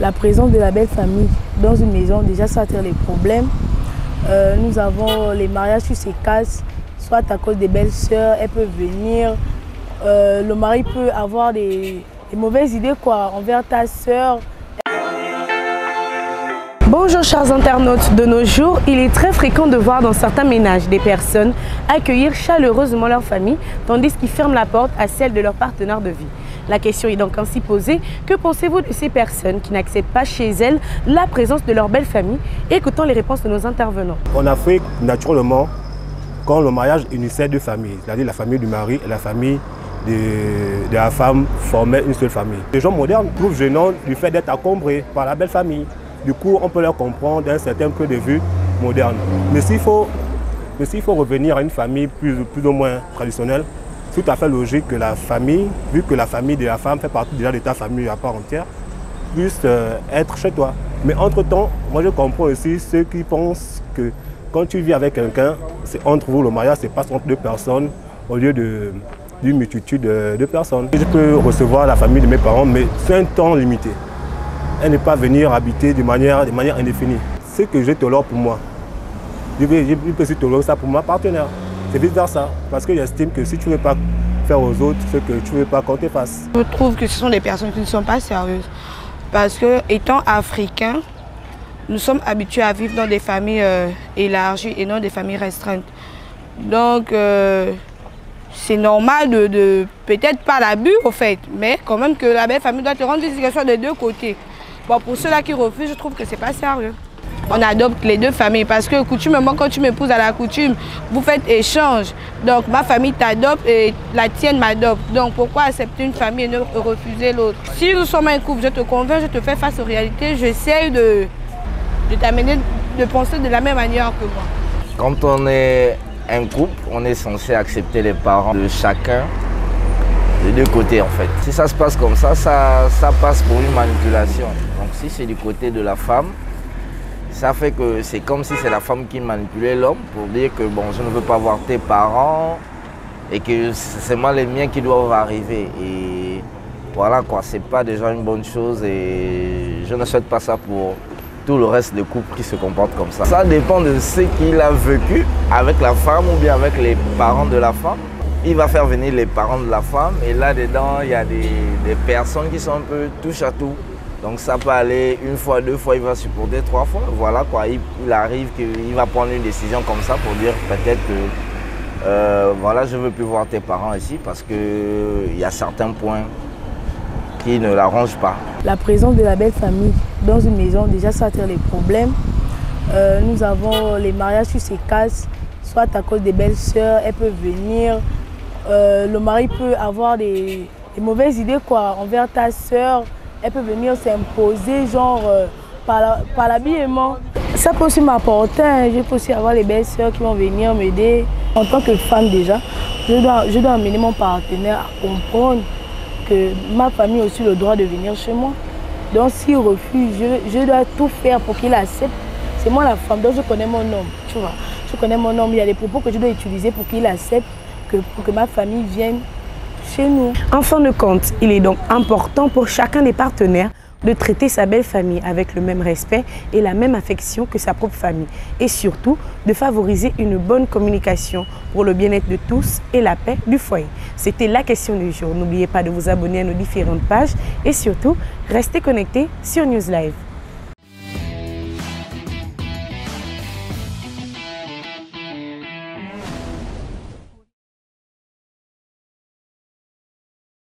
La présence de la belle famille dans une maison, déjà ça attire les problèmes. Nous avons les mariages qui se cassent, soit à cause des belles-sœurs, elles peuvent venir. Le mari peut avoir des mauvaises idées envers ta sœur. Bonjour chers internautes, de nos jours, il est très fréquent de voir dans certains ménages des personnes accueillir chaleureusement leur famille, tandis qu'ils ferment la porte à celle de leur partenaire de vie. La question est donc ainsi posée, que pensez-vous de ces personnes qui n'acceptent pas chez elles la présence de leur belle famille? Écoutons les réponses de nos intervenants. En Afrique, naturellement, quand le mariage unissait deux familles, c'est-à-dire la famille du mari et la famille de la femme formaient une seule famille. Les gens modernes trouvent gênant du fait d'être encombrés par la belle famille. Du coup, on peut leur comprendre d'un certain point de vue moderne. Mais s'il faut revenir à une famille plus ou moins traditionnelle, c'est tout à fait logique que la famille, vu que la famille de la femme fait partie déjà de ta famille à part entière, puisse être chez toi. Mais entre-temps, moi je comprends aussi ceux qui pensent que quand tu vis avec quelqu'un, c'est entre vous, le mariage, c'est pas entre deux personnes au lieu d'une multitude de personnes. Je peux recevoir la famille de mes parents, mais c'est un temps limité. Elle ne peut pas venir habiter de manière indéfinie. Ce que je tolère pour moi, je peux aussi tolérer ça pour ma partenaire. C'est vice versa, parce que j'estime que si tu ne veux pas faire aux autres ce que tu ne veux pas qu'on te fasse. Je trouve que ce sont des personnes qui ne sont pas sérieuses. Parce que, étant africains, nous sommes habitués à vivre dans des familles élargies et non des familles restreintes. Donc, c'est normal de peut-être pas l'abus au fait, mais quand même que la belle famille doit te rendre visite des deux côtés. Bon, pour ceux-là qui refusent, je trouve que c'est pas sérieux. On adopte les deux familles parce que coutumement, quand tu m'épouses à la coutume, vous faites échange. Donc ma famille t'adopte et la tienne m'adopte. Donc pourquoi accepter une famille et ne refuser l'autre? Si nous sommes un couple, je te convainc, je te fais face aux réalités, j'essaie de t'amener de penser de la même manière que moi. Quand on est un couple, on est censé accepter les parents de chacun, des deux côtés en fait. Si ça se passe comme ça passe pour une manipulation. Donc si c'est du côté de la femme, ça fait que c'est comme si c'est la femme qui manipulait l'homme pour dire que bon, je ne veux pas voir tes parents et que c'est moi les miens qui doivent arriver. Et voilà quoi, c'est pas déjà une bonne chose et je ne souhaite pas ça pour tout le reste des couples qui se comportent comme ça. Ça dépend de ce qu'il a vécu avec la femme ou bien avec les parents de la femme. Il va faire venir les parents de la femme et là-dedans, il y a des personnes qui sont un peu touche à tout. Donc ça peut aller une fois, deux fois, il va supporter trois fois. Voilà quoi, il arrive qu'il va prendre une décision comme ça pour dire peut-être que voilà, je ne veux plus voir tes parents ici parce qu'il y a certains points qui ne l'arrangent pas. La présence de la belle famille dans une maison, déjà ça attire les problèmes. Nous avons les mariages qui se cassent, soit à cause des belles-sœurs, elles peuvent venir. Le mari peut avoir des mauvaises idées envers ta sœur. Elle peut venir s'imposer genre par l'habillement. Ça peut aussi m'apporter, je peux aussi avoir les belles sœurs qui vont venir m'aider. En tant que femme déjà, je dois amener mon partenaire à comprendre que ma famille a aussi le droit de venir chez moi. Donc s'il refuse, je dois tout faire pour qu'il accepte. C'est moi la femme, donc je connais mon homme, tu vois. Je connais mon homme, il y a des propos que je dois utiliser pour qu'il accepte, pour que ma famille vienne chez nous. En fin de compte, il est donc important pour chacun des partenaires de traiter sa belle famille avec le même respect et la même affection que sa propre famille. Et surtout, de favoriser une bonne communication pour le bien-être de tous et la paix du foyer. C'était la question du jour. N'oubliez pas de vous abonner à nos différentes pages et surtout, restez connectés sur News Live.